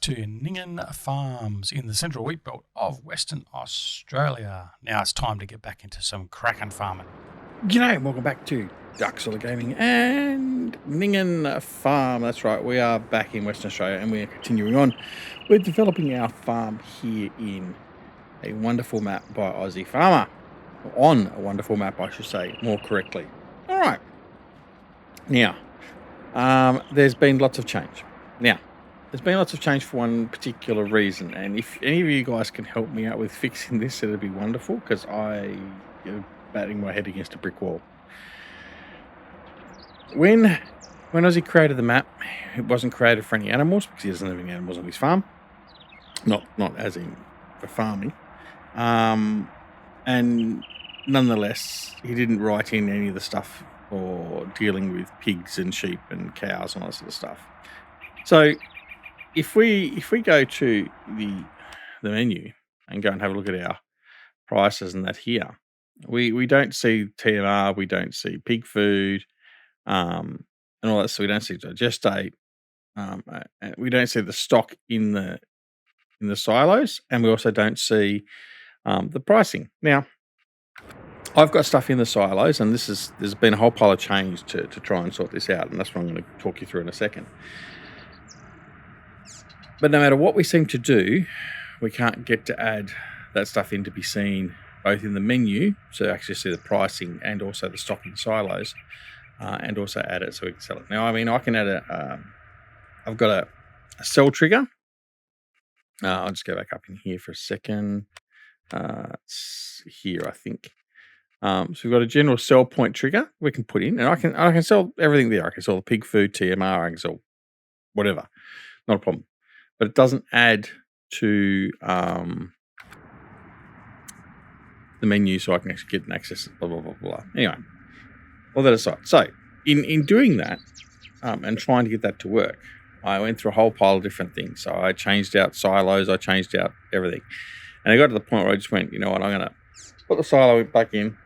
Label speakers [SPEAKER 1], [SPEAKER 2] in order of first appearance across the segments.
[SPEAKER 1] back to Ninghan Farms in the central wheat belt of Western Australia. Now it's time to get back into some cracking farming.
[SPEAKER 2] G'day and welcome back to Dark Solar Gaming and Ninghan Farm. That's right, we are back in Western Australia and we are continuing on. We're developing our farm here in a wonderful map by Aussie Farmer. On a wonderful map, I should say, more correctly. All right. Now, there's been lots of change. There's been lots of change for one particular reason, and if any of you guys can help me out with fixing this, it'd be wonderful, because I am batting my head against a brick wall. When Ozzy created the map, it wasn't created for any animals, because he doesn't have any animals on his farm. Not as in for farming. And nonetheless, he didn't write in any of the stuff for dealing with pigs and sheep and cows and all that sort of stuff. So if we go to the menu and go and have a look at our prices and that here, we don't see TMR, we don't see pig food, and all that. So we don't see digestate, and we don't see the stock in the silos, and we also don't see the pricing. Now, I've got stuff in the silos, and there's been a whole pile of change to try and sort this out, and that's what I'm going to talk you through in a second. But no matter what we seem to do, we can't get to add that stuff in to be seen both in the menu, so actually see the pricing, and also the stock in silos, and also add it so we can sell it. Now, I mean, I can add I've got a sell trigger. I'll just go back up in here for a second. It's here, I think. So we've got a general sell point trigger we can put in, and I can sell everything there. I can sell the pig food, TMR, I can sell whatever, not a problem. But it doesn't add to the menu, so I can actually get an access, blah, blah, blah, blah. Anyway, all that aside. So in doing that and trying to get that to work, I went through a whole pile of different things. So I changed out silos, I changed out everything. And I got to the point where I just went, you know what, I'm going to put the silo back in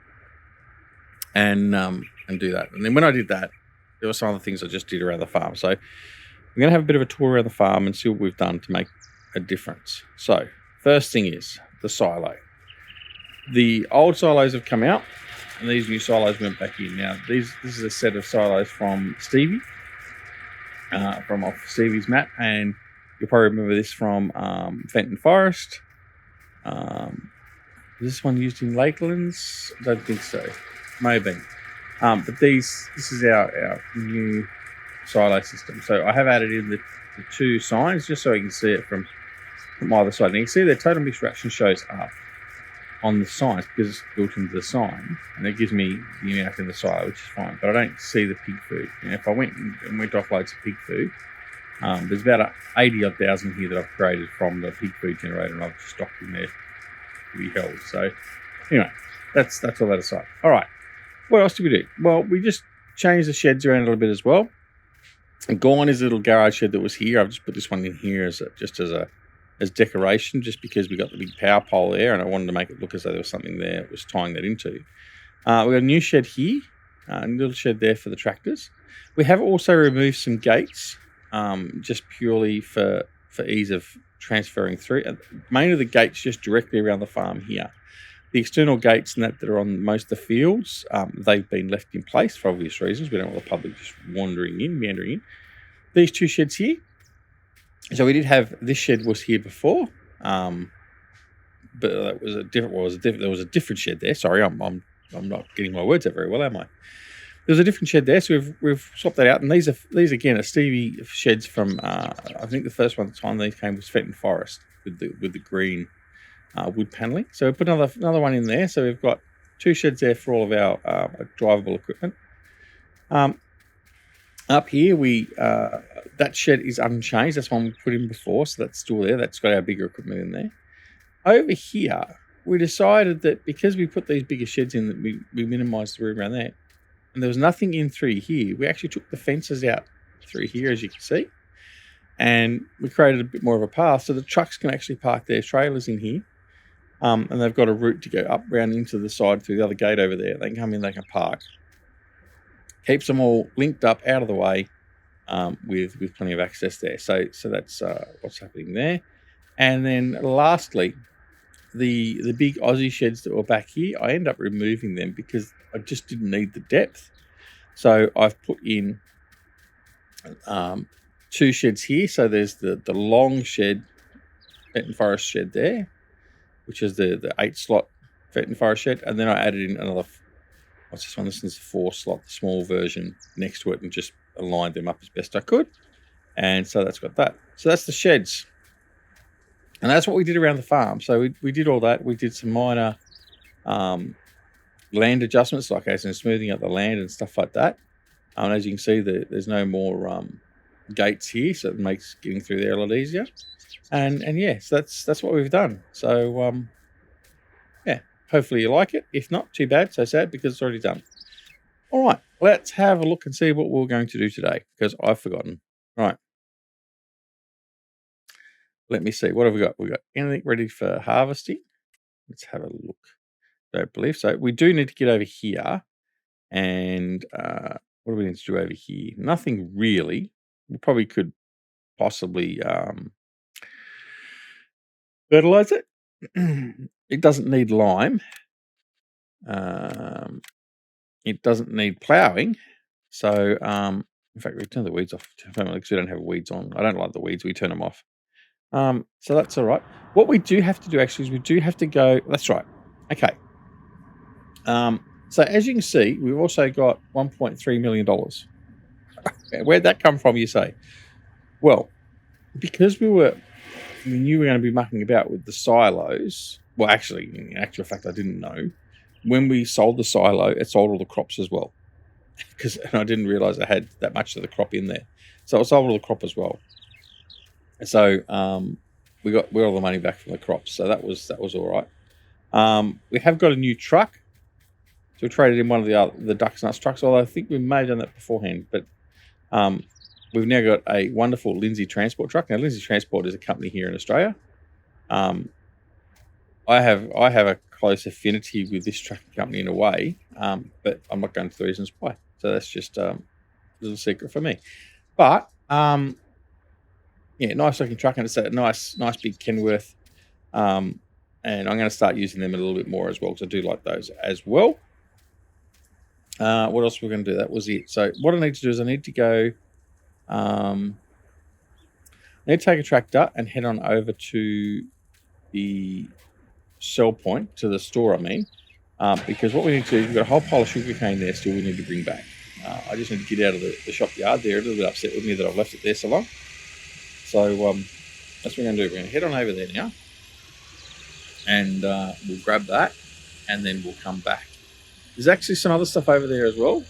[SPEAKER 2] and do that. And then when I did that, there were some other things I just did around the farm. So I'm going to have a bit of a tour around the farm and see what we've done to make a difference. So first thing is the silo. The old silos have come out, and these new silos went back in. Now, this is a set of silos from Stevie, from off Stevie's map, and you'll probably remember this from Fenton Forest. Is this one used in Lakelands? I don't think so. May have been. But this is our new silo system. So I have added in the two signs just so you can see it from either side. And you can see the total misdirection shows up on the signs because it's built into the sign, and it gives me the amount in the silo, which is fine. But I don't see the pig food. And if I went to offload some pig food, there's about 80,000 here that I've created from the pig food generator, and I've stocked in there to be held. So anyway, that's all that aside. All right, what else did we do? Well, we just changed the sheds around a little bit as well. And gone is a little garage shed that was here. I've just put this one in here as decoration, just because we got the big power pole there, and I wanted to make it look as though there was something there that was tying that into. We've got a new shed here, a little shed there for the tractors. We have also removed some gates, just purely for ease of transferring through. Mainly the gates just directly around the farm here. The external gates and that are on most of the fields, they've been left in place for obvious reasons. We don't want the public just meandering in. These two sheds here. So we did have, this shed was here before, but that was there was a different shed there. Sorry, I'm not getting my words out very well, am I? There was a different shed there, so we've swapped that out. And these again are Stevie sheds from I think the first one at the time these came was Fenton Forest with the green wood paneling. So we put another one in there. So we've got two sheds there for all of our drivable equipment. Up here, that shed is unchanged. That's one we put in before, so that's still there. That's got our bigger equipment in there. Over here, we decided that because we put these bigger sheds in, that we minimised the room around there, and there was nothing in through here. We actually took the fences out through here, as you can see, and we created a bit more of a path, so the trucks can actually park their trailers in here, and they've got a route to go up, round into the side through the other gate over there. They can come in, they can park. Keeps them all linked up, out of the way, with plenty of access there. So that's what's happening there. And then lastly, the big Aussie sheds that were back here, I end up removing them because I just didn't need the depth. So I've put in 2 sheds here. So there's the long shed, Fenton Forest shed there, which is the 8-slot Fenton Forest shed. And then I added in another, what's this one? This is the 4-slot, the small version next to it, and just aligned them up as best I could. And so that's got that. So that's the sheds. And that's what we did around the farm. So we did all that. We did some minor land adjustments, like as in smoothing out the land and stuff like that. And as you can see, there's no more gates here, so it makes getting through there a lot easier. And yeah, so that's what we've done. So yeah, hopefully you like it. If not, too bad, so sad, because it's already done. All right, let's have a look and see what we're going to do today, because I've forgotten. Right. Let me see. What have we got? We got anything ready for harvesting? Let's have a look. Don't believe so. We do need to get over here. And what do we need to do over here? Nothing really. We probably could possibly fertilize it. It doesn't need lime. It doesn't need ploughing. So, in fact, we turn the weeds off because we don't have weeds on. I don't like the weeds. We turn them off. So that's all right. What we do have to do actually is we do have to go. That's right. Okay. So as you can see, we've also got $1.3 million. Where'd that come from, you say? Well, because we knew we were going to be mucking about with the silos. Well, actually, in actual fact, I didn't know. When we sold the silo, it sold all the crops as well. Because I didn't realize I had that much of the crop in there. So it sold all the crop as well. So we got all the money back from the crops. So that was all right. We have got a new truck. So we traded in one of the Ducks Nuts trucks, although I think we may have done that beforehand. But we've now got a wonderful Lindsay Transport truck. Now, Lindsay Transport is a company here in Australia. I have a close affinity with this trucking company in a way, but I'm not going to the reasons why. So that's just a little secret for me. But yeah, nice looking truck, and it's a nice big Kenworth. And I'm going to start using them a little bit more as well, because I do like those as well. What else we're going to do? That was it. So what I need to do is I need to go. I need to take a tractor and head on over to the sell point, to the store. I mean, because what we need to do is we've got a whole pile of sugarcane there still we need to bring back. I just need to get out of the shop yard. They're a little bit upset with me that I've left it there so long. So that's what we're going to do. We're going to head on over there now, and we'll grab that, and then we'll come back. There's actually some other stuff over there as well,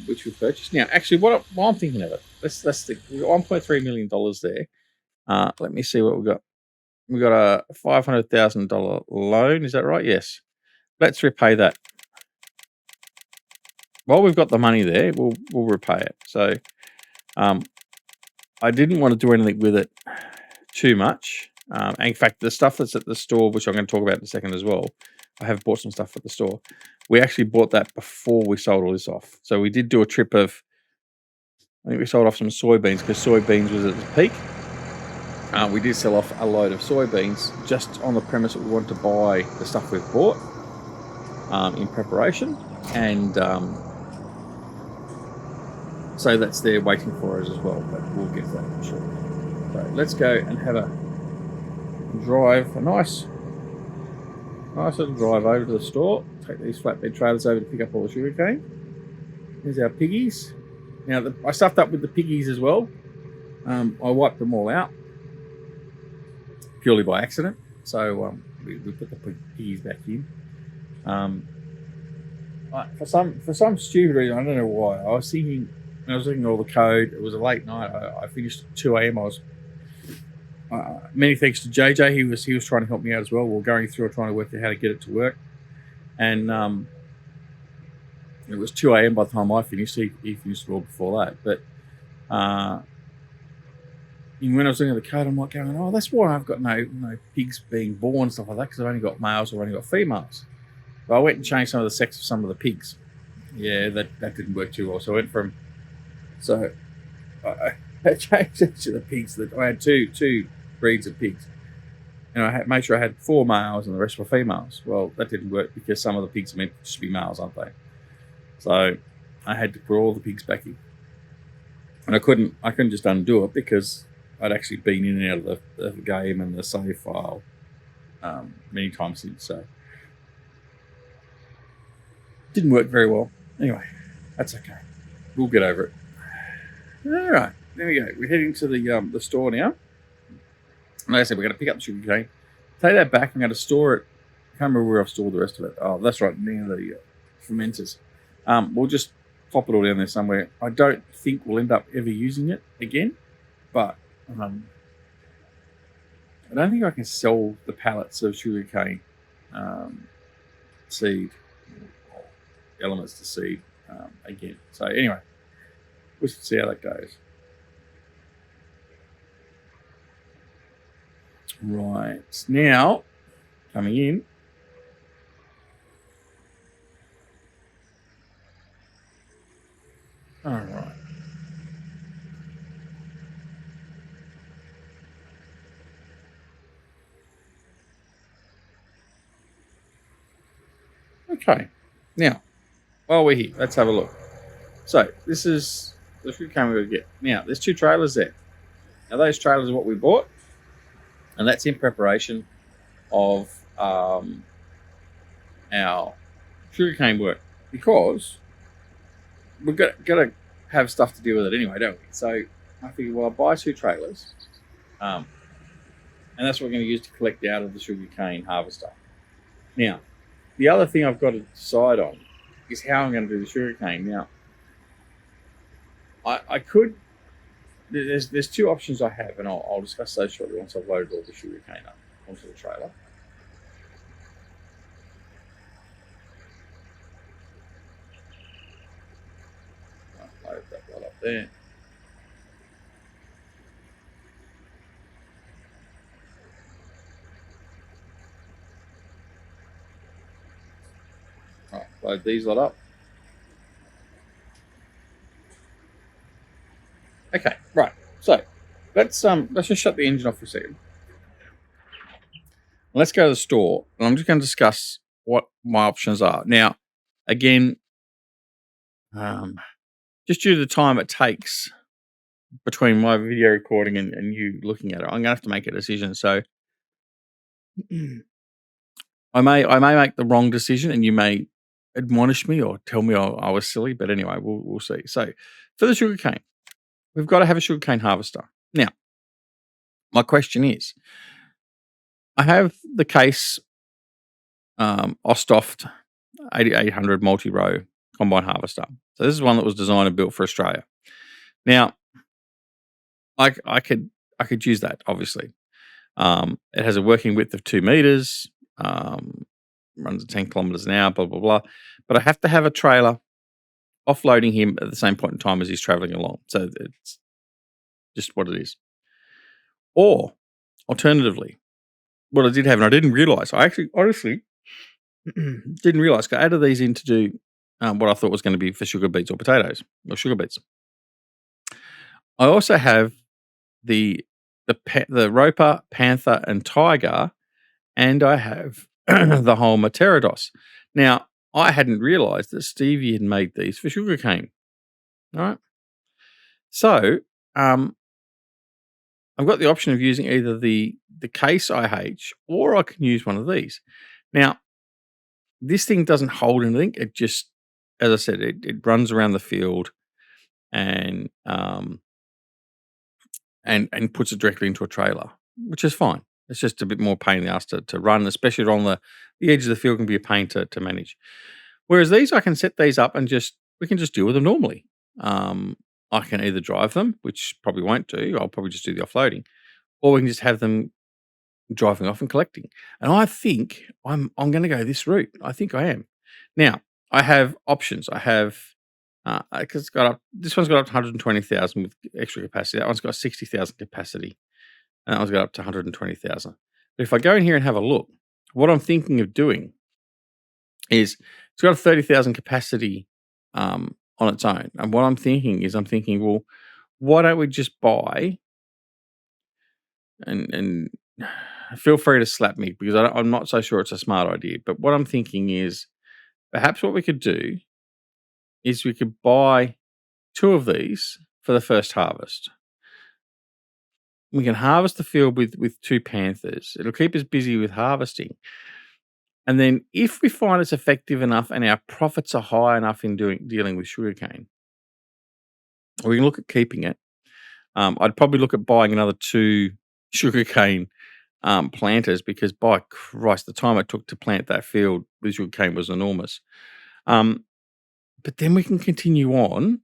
[SPEAKER 2] which we purchased. Now, actually, what I'm thinking of it, let's think. We've got $1.3 million there. Let me see what we've got. We've got a $500,000 loan. Is that right? Yes. Let's repay that. While we've got the money there, we'll repay it. So I didn't want to do anything with it too much. And in fact, the stuff that's at the store, which I'm going to talk about in a second as well, I have bought some stuff at the store. We actually bought that before we sold all this off. So we did do a trip of, I think we sold off some soybeans because soybeans was at its peak. We did sell off a load of soybeans just on the premise that we wanted to buy the stuff we've bought in preparation. And so that's there waiting for us as well, but we'll get to that shortly. So let's go and have a drive, a nice little drive over to the store. Take these flatbed trailers over to pick up all the sugarcane. Here's our piggies. Now, I stuffed up with the piggies as well. I wiped them all out purely by accident. So we put the piggies back in. For some stupid reason, I don't know why, I was thinking, when I was looking at all the code, it was a late night. I finished at 2 a.m. I was many thanks to JJ. He was trying to help me out as well. We were going through trying to work out how to get it to work, and it was 2 a.m. by the time I finished. He finished it all before that. But when I was looking at the code, I'm like going, oh, that's why I've got no pigs being born and stuff like that, because I've only got males or I've only got females. But I went and changed some of the sex of some of the pigs. Yeah, that didn't work too well. So I went from I changed actually the pigs. That I had two breeds of pigs, and I had made sure I had 4 males and the rest were females. Well, that didn't work because some of the pigs are meant to be males, aren't they? So I had to put all the pigs back in, and I couldn't just undo it because I'd actually been in and out of the game and the save file many times since. So didn't work very well. Anyway, that's okay. We'll get over it. All right, there we go. We're heading to the store now. Like I said, we're going to pick up the sugarcane, take that back. I'm going to store it. I can't remember where I've stored the rest of it. Oh, that's right, near the fermenters. We'll just pop it all down there somewhere. I don't think we'll end up ever using it again, but I don't think I can sell the pallets of sugarcane seed, elements to seed again. So anyway, we'll see how that goes. Right, now coming in. All right. Okay. Now, while we're here, let's have a look. So this is the sugarcane we're going to get. Now, there's 2 trailers there. Now, those trailers are what we bought, and that's in preparation of our sugarcane work, because we've got to have stuff to deal with it anyway, don't we? So I figured, well, I'll buy 2 trailers, and that's what we're going to use to collect out of the sugarcane harvester. Now, the other thing I've got to decide on is how I'm going to do the sugarcane. Now, I could. There's 2 options I have, and I'll discuss those shortly once I've loaded all the sugarcane up onto the trailer. I'll load that right up there. Right, load these lot up. Okay, right. So let's just shut the engine off for a second. Let's go to the store, and I'm just going to discuss what my options are. Now, again, just due to the time it takes between my video recording and you looking at it, I'm going to have to make a decision. So I may make the wrong decision, and you may admonish me or tell me I was silly. But anyway, we'll see. So for the sugarcane, we've got to have a sugarcane harvester. Now, my question is, I have the Case Ostoft 8800 multi-row combine harvester. So this is one that was designed and built for Australia. Now, I could use that, obviously. It has a working width of 2 meters, runs at 10 kilometers an hour, blah, blah, blah. But I have to have a trailer offloading him at the same point in time as he's traveling along. So it's just what it is. Or, alternatively, what I did have, and I didn't realize, I actually, honestly, didn't realize, I added these in to do what I thought was going to be for sugar beets or potatoes, or sugar beets. I also have the Roper, Panther, and Tiger, and I have the Holmer Pterodos. Now, I hadn't realized that Stevie had made these for sugarcane. All right. So, I've got the option of using either the Case IH, or I can use one of these. Now, this thing doesn't hold anything. It just, as I said, it runs around the field and puts it directly into a trailer, which is fine. It's just a bit more pain in the ass to run, especially on the edge of the field can be a pain to manage. Whereas these, I can set these up and we can just deal with them normally. I can either drive them, which probably won't do. I'll probably just do the offloading, or we can just have them driving off and collecting. And I think I'm going to go this route. I think I am. Now, I have options. I have because this one's got up to 120,000 with extra capacity. That one's got 60,000 capacity, and that one's got up to 120,000. But if I go in here and have a look, what I'm thinking of doing is it's got a 30,000 capacity on its own. And what I'm thinking is, well, why don't we just buy and feel free to slap me because I'm not so sure it's a smart idea. But what I'm thinking is perhaps what we could do is we could buy 2 of these for the first harvest. We can harvest the field with 2 panthers. It'll keep us busy with harvesting. And then if we find it's effective enough and our profits are high enough in dealing with sugarcane, we can look at keeping it. I'd probably look at buying another 2 sugarcane planters because, by Christ, the time it took to plant that field with sugarcane was enormous. But then we can continue on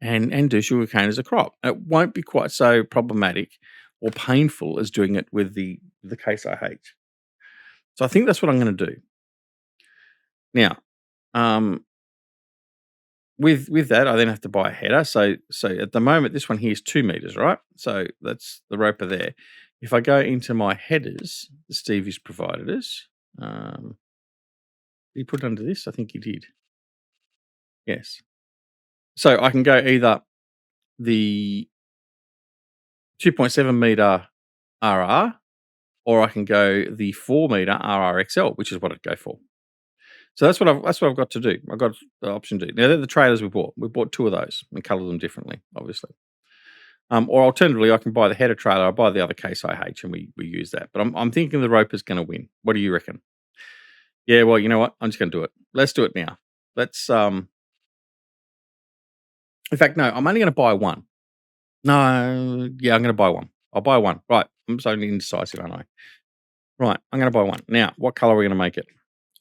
[SPEAKER 2] and do sugarcane as a crop. It won't be quite so problematic or painful as doing it with the Case IH. So I think that's what I'm going to do. Now, with that, I then have to buy a header. So at the moment, this one here is 2 meters, right? So that's the roper there. If I go into my headers, that Steve has provided us, did he put it under this? I think he did. Yes. So I can go either the 2.7 meter RR, or I can go the 4 meter RRXL, which is what I'd go for. So that's what I've got to do. I've got the option to do. Now they're the trailers we bought. We bought 2 of those and coloured them differently, obviously. Or alternatively, I can buy the header trailer. I buy the other Case IH and we use that. But I'm thinking the roper's going to win. What do you reckon? Yeah, well, you know what? I'm just going to do it. Let's do it now. Let's. In fact, no. I'm only going to buy one. No, yeah, I'm going to buy one. I'll buy one. Right. I'm so indecisive, aren't I? Right. I'm going to buy one. Now, what colour are we going to make it?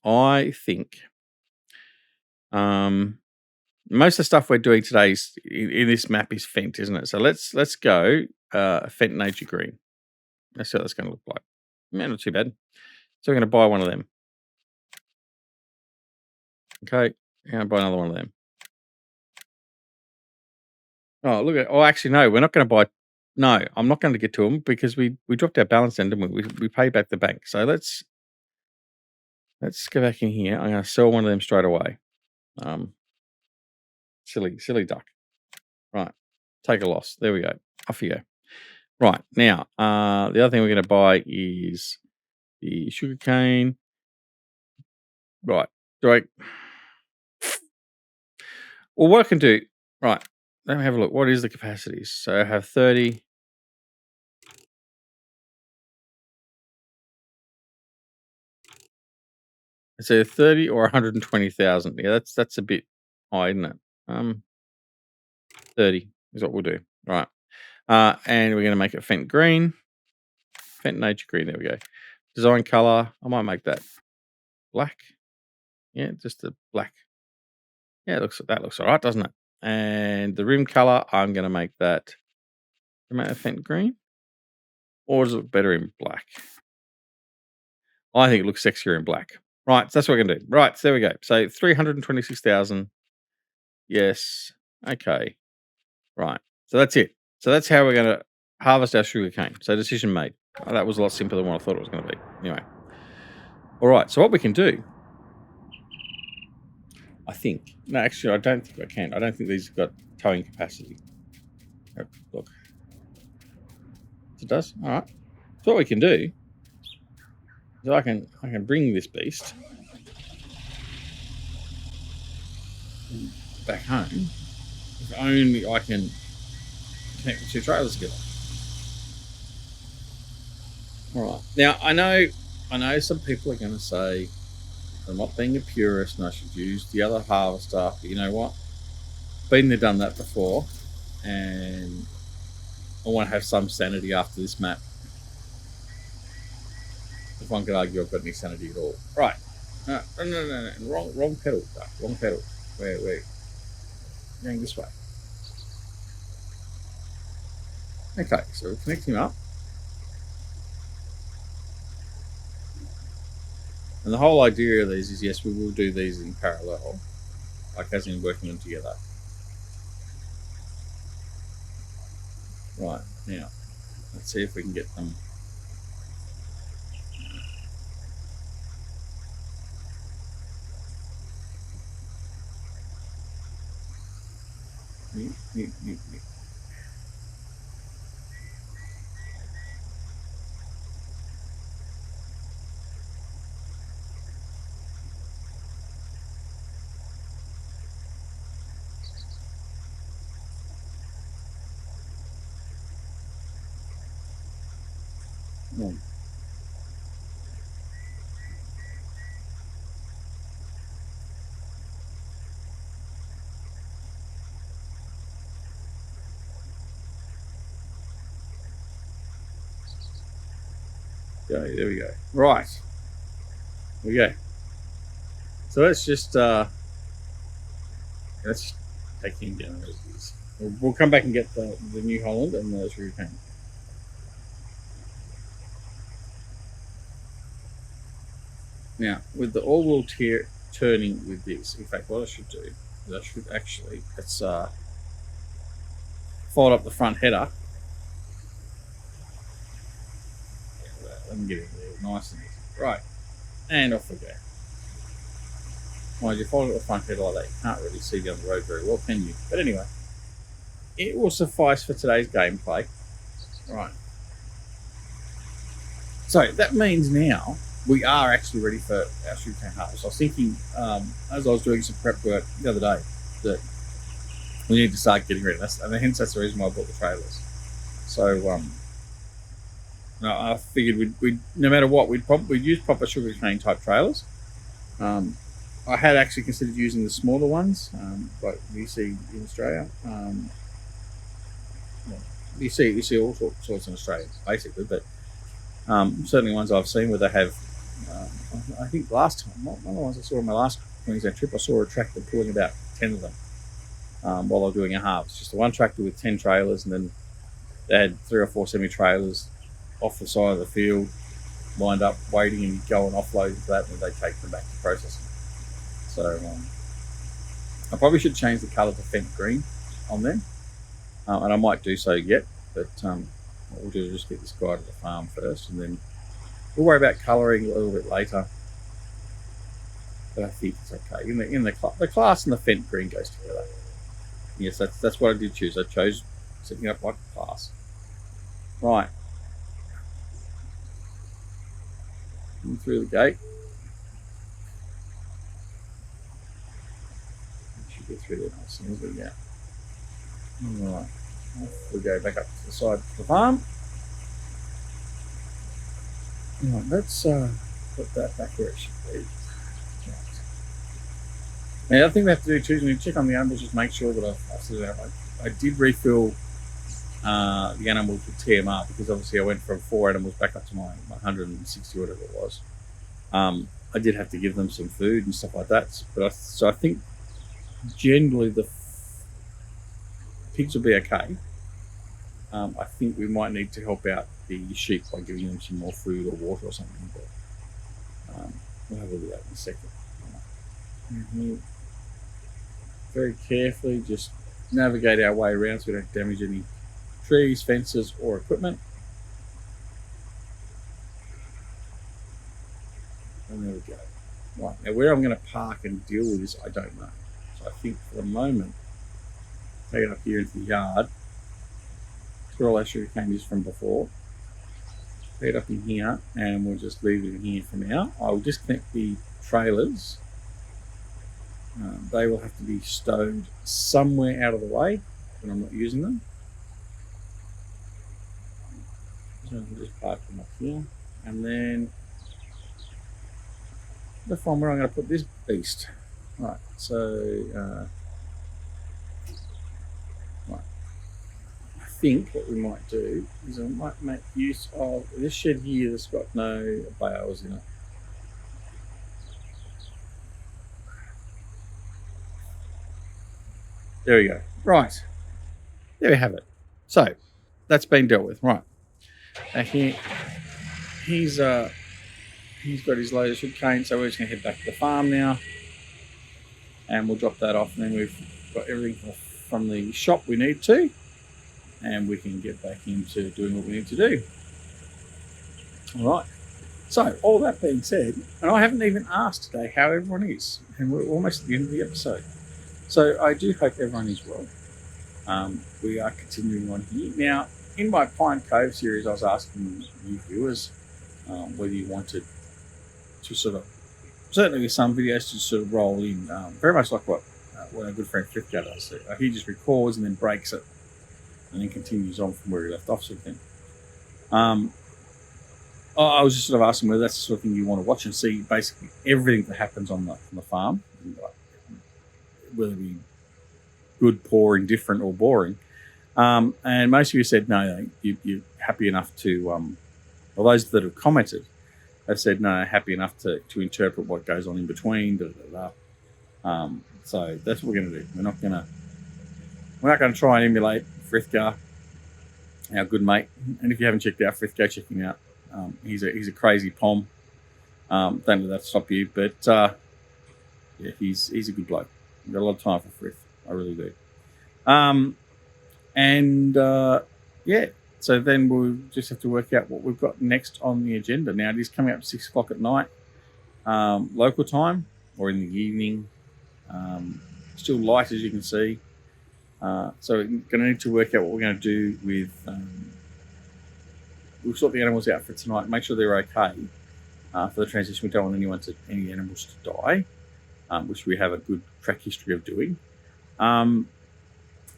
[SPEAKER 2] I think. Most of the stuff we're doing today in this map is Fent, isn't it? So let's go Fent Nature Green. Let's see what that's going to look like. Yeah, not too bad. So we're going to buy one of them. Okay, I'm going to buy another one of them. Oh, look at. Oh, actually, no, we're not going to buy. No, I'm not going to get to them because we dropped our balance end and we paid back the bank. So let's go back in here. I'm going to sell one of them straight away. Silly duck. Right, take a loss. There we go. Off you go. Right, now, the other thing we're going to buy is the sugarcane. Right. Well, what I can do, right, let me have a look. What is the capacities? So I have 30. So 30 or 120,000. Yeah, that's a bit high, isn't it? 30 is what we'll do. Right. And we're going to make it Fent green. Fent Nature Green. There we go. Design color. I might make that black. Yeah, just a black. Yeah, that looks all right, doesn't it? And the rim color, I'm going to make that Fent green. Or does it look better in black? I think it looks sexier in black. Right, so that's what we're going to do. Right, so there we go. So 326,000. Yes. Okay. Right. So that's it. So that's how we're going to harvest our sugar cane. So decision made. Oh, that was a lot simpler than what I thought it was going to be. Anyway. All right. So what we can do, I think. No, actually, I don't think I can. I don't think these have got towing capacity. Look. It does. All right. So what we can do is I can bring this beast back home. If only I can connect the 2 trailers together. All right. Now I know some people are going to say I'm not being a purist and I should use the other harvester, but you know what? Been there, done that before, and I want to have some sanity after this map. If one could argue I've got any sanity at all. Right. No. Wrong pedal. Wrong pedal. Wait. Going this way. Okay, so we're connecting up. And the whole idea of these is, yes, we will do these in parallel, like as in working them together. Right, now, let's see if we can get them. Yeah. Okay, there we go. Right. There we go. So let's just take him down as it is. We'll come back and get the New Holland and the sugar cane. Now, with the all-wheel turning with this, in fact, what I should do is I should actually, let's fold up the front header. Let me get it there nice and easy. Right, and off we go. Mind you, fold up the front header like that, you can't really see down the road very well, can you? But anyway, it will suffice for today's gameplay. Right. So that means now we are actually ready for our sugarcane harvest. I was thinking, as I was doing some prep work the other day, that we need to start getting ready. And hence that's the reason why I bought the trailers. So I figured we'd no matter what, we'd use proper sugarcane type trailers. I had actually considered using the smaller ones, like you see in Australia. You see all sorts in Australia, basically, but certainly ones I've seen where they have. I think last time, one of the ones I saw on my last Queensland trip, I saw a tractor pulling about 10 of them while they were doing a harvest. Just the one tractor with 10 trailers, and then they had 3 or 4 semi-trailers off the side of the field, lined up, waiting, and you go and offload into that, and then they take them back to processing. So I probably should change the colour to Fent green on them, and I might do so yet, but what we'll do is just get this guy to the farm first, and then we'll worry about colouring a little bit later. But I think it's okay. In the class and the Fent green goes together. Yes, that's what I did choose. I chose setting up like a class. Right. In through the gate. Should get through there nice and easily, yeah. Alright. We'll go back up to the side of the farm. Right, let's put that back where it should be. Now, the other thing we have to do too is we check on the animals, just make sure that I've set it out. I did refill the animals with TMR because obviously I went from 4 animals back up to my 160, whatever it was. I did have to give them some food and stuff like that. But I think generally the pigs will be okay. I think we might need to help out the sheep by giving them some more food or water or something. But we'll have a look at that in a second. Mm-hmm. Very carefully, just navigate our way around so we don't damage any trees, fences, or equipment. And there we go. Right, now where I'm going to park and deal with this, I don't know. So I think for the moment, take it up here into the yard. That's where all our sugarcane is from before. Take it up in here, and we'll just leave it in here for now. I'll disconnect the trailers. They will have to be stowed somewhere out of the way when I'm not using them. So I'll just park them up here, and then the find where I'm going to put this beast. Right, so right. I think what we might do is I might make use of this shed here that's got no bales in it. There we go. Right. There we have it. So that's been dealt with. Right. Now he's got his load of sugarcane, so we're just going to head back to the farm now, and we'll drop that off, and then we've got everything from the shop we need to, and we can get back into doing what we need to do. All right. So all that being said, and I haven't even asked today how everyone is, and we're almost at the end of the episode. So I do hope everyone is well. We are continuing on here. Now, in my Pine Cove series, I was asking you viewers whether you wanted to sort of, certainly with some videos, to sort of roll in, very much like what our good friend Frithgar does. So, he just records and then breaks it and then continues on from where he left off, sort of thing. I was just sort of asking whether that's the sort of thing you want to watch and see basically everything that happens on the farm, whether it be good, poor, indifferent, or boring. And most of you said no, you're happy enough to, well, those that have commented have said no, happy enough to interpret what goes on in between. So that's what we're going to do. We're not going to try and emulate Frithgar, our good mate. And if you haven't checked out Frith, go check him out. He's a crazy pom. Don't let that stop you, but yeah, he's a good bloke. I've got a lot of time for Frith. I really do. Yeah, so then we'll just have to work out what we've got next on the agenda. Now, it is coming up 6 o'clock at night, local time, or in the evening. Still light, as you can see. So we're going to need to work out what we're going to do with... we'll sort the animals out for tonight, make sure they're okay for the transition. We don't want any animals to die, which we have a good track history of doing. And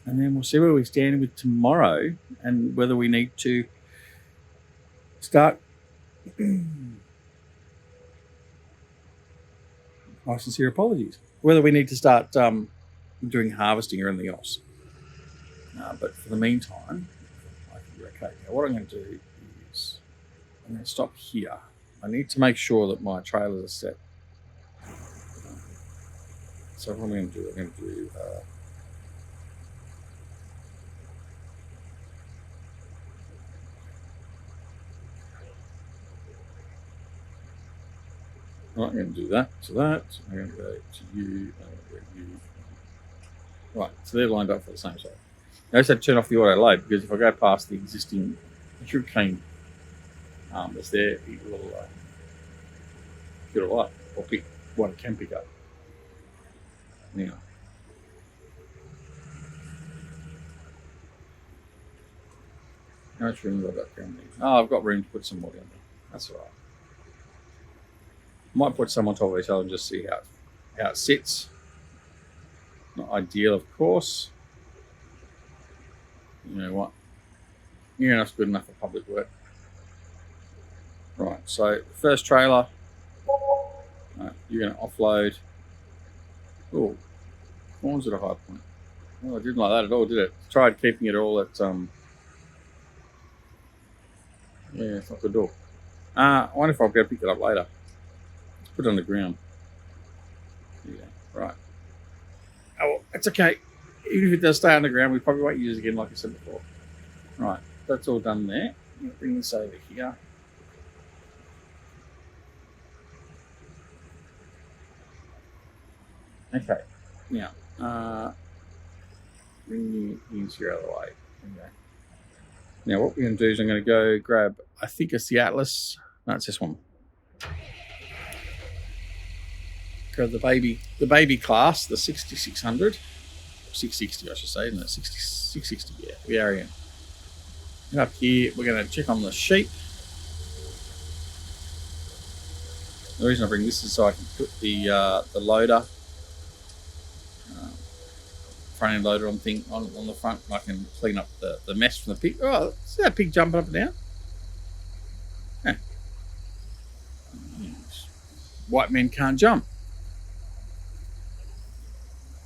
[SPEAKER 2] then we'll see where we stand with tomorrow and whether we need to start... My sincere apologies. Whether we need to start doing harvesting or anything else. But for the meantime, I think we're okay. Now, what I'm going to do is I'm going to stop here. I need to make sure that my trailers are set. So what I'm going to do, I'm going to do... Right, I'm going to do that to that. I'm going to go to you. I'm going to go to you. Right, so they're lined up for the same side. I just had to turn off the auto load because if I go past the existing sugarcane that's there, it will get a lot or pick what it can pick up. Now, how much room have I got down there? Oh, I've got room to put some more down there. That's all right. Might put some on top of each other and just see how it sits. Not ideal, of course. You know what? Near enough's good enough for public work. Right, so the first trailer, you're going to offload. Oh, corn's at a high point. Oh, I didn't like that at all, did it? Tried keeping it all at, yeah, it's not good at all. I wonder if I'll be able to pick it up later. Let's put it on the ground. Yeah, right. Oh, well, it's okay. Even if it does stay on the ground, we probably won't use it again, like I said before. Right, that's all done there. I'm going to bring this over here. Okay, now, bring you into out of the way. Okay. Now, what we're going to do is I'm going to go grab, I think it's the Atlas. No, it's this one. Grab the baby class, the 6600. 660, I should say, isn't it? 660, yeah, we are in. And up here, we're going to check on the sheep. The reason I bring this is so I can put the loader, front end loader on the front, and I can clean up the mess from the pig. Oh, see that pig jumping up and down? Yeah. White men can't jump.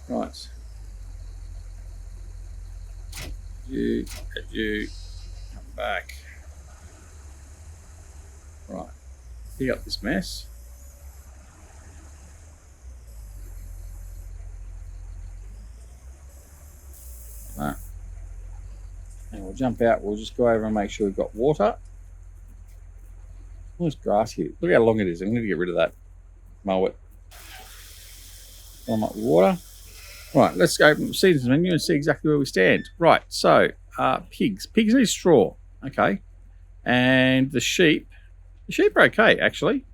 [SPEAKER 2] Right. You come back. Right. Pick up this mess. Right. And we'll jump out. We'll just go over and make sure we've got water. There's grass here. Look how long it is. I'm going to get rid of that. Mow it. Fill up water. Right, let's go open the seasons menu and see exactly where we stand. Right, so pigs. Pigs need straw. Okay. And the sheep are okay, actually.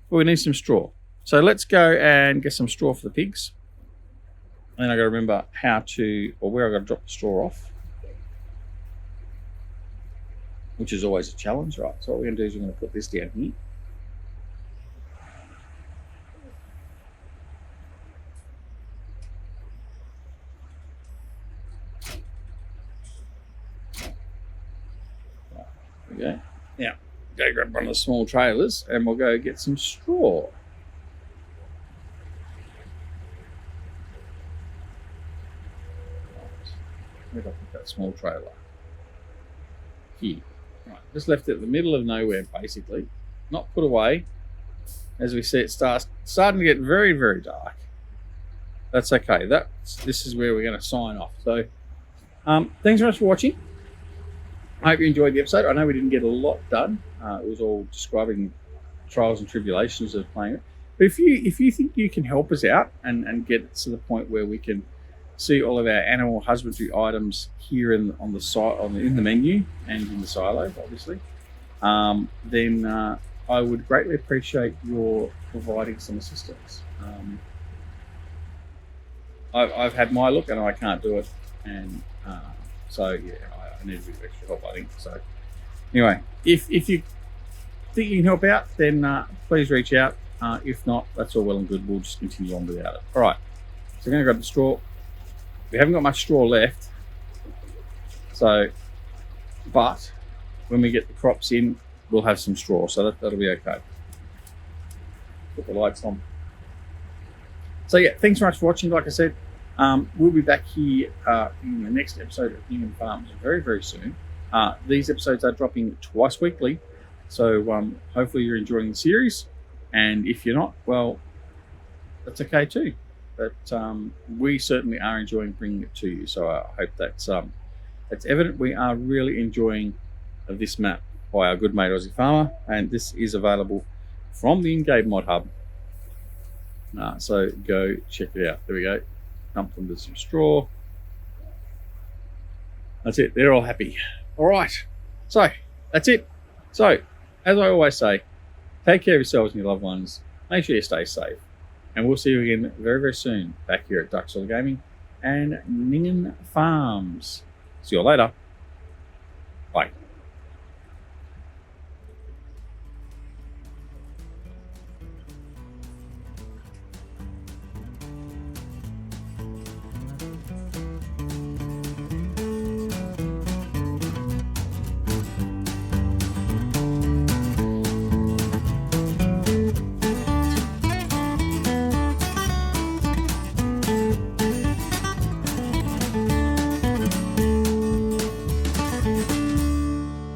[SPEAKER 2] But we need some straw. So let's go and get some straw for the pigs. And I've got to remember where I've got to drop the straw off. Which is always a challenge, right? So what we're going to do is we're going to put this down here. Okay. Now, go grab one of the small trailers and we'll go get some straw. Where did I put that small trailer? Here. Right, just left it at the middle of nowhere, basically. Not put away. As we see, it starting to get very, very dark. That's okay. This is where we're going to sign off. So, thanks very much for watching. I hope you enjoyed the episode. I know we didn't get a lot done. It was all describing trials and tribulations of playing it. But if you think you can help us out and get to the point where we can see all of our animal husbandry items here in the menu and in the silo, obviously, then I would greatly appreciate your providing some assistance. I've had my look and I can't do it, and so yeah, I need a bit of extra help, I think. So anyway, if you think you can help out, then please reach out. If not, that's all well and good. We'll just continue on without it. All right, so I'm going to grab the straw. We haven't got much straw left, so but when we get the crops in, we'll have some straw, so that'll be okay. Put the lights on. So yeah, thanks very much for watching. Like I said, we'll be back here in the next episode of Ninghan Farms very, very soon. These episodes are dropping twice weekly, so hopefully you're enjoying the series, and if you're not, well, that's okay too. But we certainly are enjoying bringing it to you, so I hope that's evident. We are really enjoying this map by our good mate Aussie Farmer, and this is available from the in-game mod hub. So go check it out. There we go. Dump them with some straw. That's it. They're all happy. All right. So that's it. So as I always say, take care of yourselves and your loved ones. Make sure you stay safe. And we'll see you again very, very soon back here at Ducksoil Gaming and Ninghan Farms. See you all later. Bye.